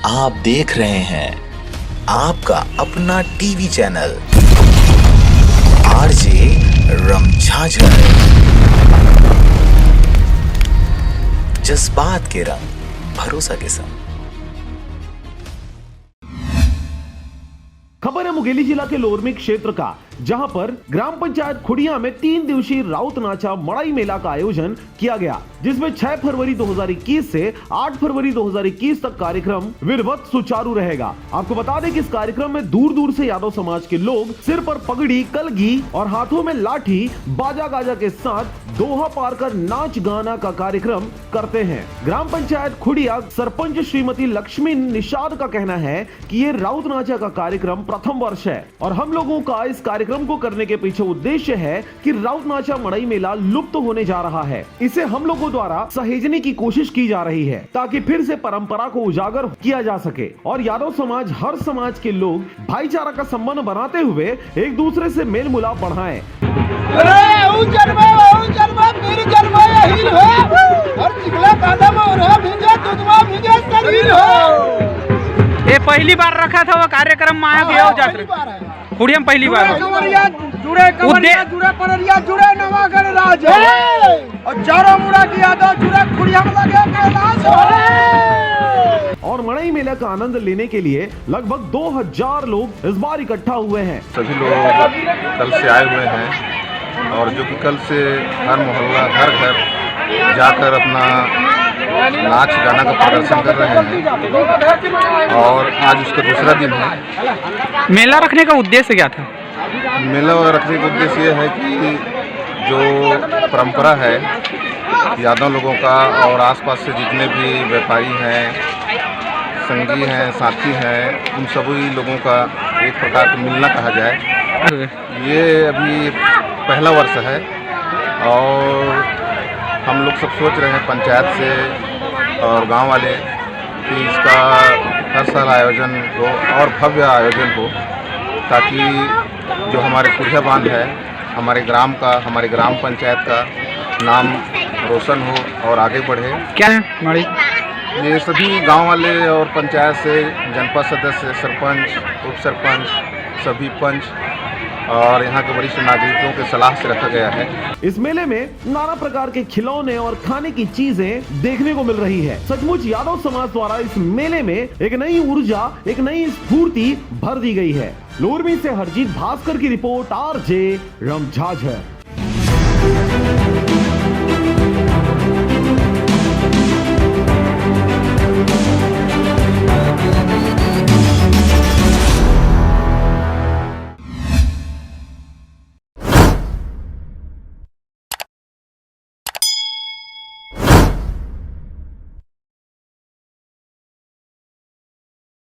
आप देख रहे हैं आपका अपना टीवी चैनल आरजे रमझाझर। जज्बात के रंग, भरोसा के संग। खबर है मुंगेली जिला के लोरमी क्षेत्र का, जहां पर ग्राम पंचायत खुड़िया में 3 दिवसीय राउत नाचा मड़ाई मेला का आयोजन किया गया, जिसमें 6 फरवरी 2021 से 8 फरवरी 2021 तक कार्यक्रम विधिवत सुचारू रहेगा। आपको बता दें कि इस कार्यक्रम में दूर दूर से यादव समाज के लोग सिर पर पगड़ी, कलगी और हाथों में लाठी बाजा गाजा के साथ दोहा पार कर नाच गाना का कार्यक्रम करते हैं। ग्राम पंचायत खुड़िया सरपंच श्रीमती लक्ष्मी निषाद का कहना है कि ये राउत नाचा का कार्यक्रम प्रथम वर्ष है और हम लोगों का इस कार्यक्रम को करने के पीछे उद्देश्य है कि राउत नाचा मड़ई मेला लुप्त होने जा रहा है। इसे हम लोगों द्वारा सहेजने की कोशिश की जा रही है ताकि फिर से परंपरा को उजागर किया जा सके और यादव समाज हर समाज के लोग भाईचारा का संबंध बनाते हुए एक दूसरे से मेल मिलाप बढ़ाएं। ये पहली बार रखा था वो कार्यक्रम माया गया जाकर खुड़िया में पहली बार जुड़े नवागढ़ राज और चारों मुड़ा की यादव जुड़े खुड़िया में लगे कैलाश। और मड़ई मेला का आनंद लेने के लिए लगभग 2000 लोग इस बार इकट्ठा हुए हैं। सभी लोग कल से आए हुए हैं और जो कि कल से हर मोहल्ला घर घर जाकर अपना नाच गाना का प्रदर्शन कर रहे हैं और आज उसका दूसरा दिन है। मेला रखने का उद्देश्य क्या था? मेला रखने का उद्देश्य ये है कि जो परंपरा है यादव लोगों का और आसपास से जितने भी व्यापारी हैं, संगी हैं, साथी हैं, उन सभी लोगों का एक प्रकार का मिलना कहा जाए। ये अभी पहला वर्ष है और हम लोग सब सोच रहे हैं पंचायत से और गांव वाले कि इसका हर साल आयोजन हो और भव्य आयोजन हो ताकि जो हमारे खुड़िया बांध है, हमारे ग्राम का, हमारे ग्राम पंचायत का नाम रोशन हो और आगे बढ़े। क्या है मड़ई? ये सभी गांव वाले और पंचायत से जनपद सदस्य, सरपंच, उप सरपंच, सभी पंच और यहाँ के वरिष्ठ नागरिकों के सलाह से रखा गया है। इस मेले में नाना प्रकार के खिलौने और खाने की चीजें देखने को मिल रही है। सचमुच यादव समाज द्वारा इस मेले में एक नई ऊर्जा, एक नई स्फूर्ति भर दी गई है। लोरमी से हरजीत भास्कर की रिपोर्ट, आरजे रमझाझर।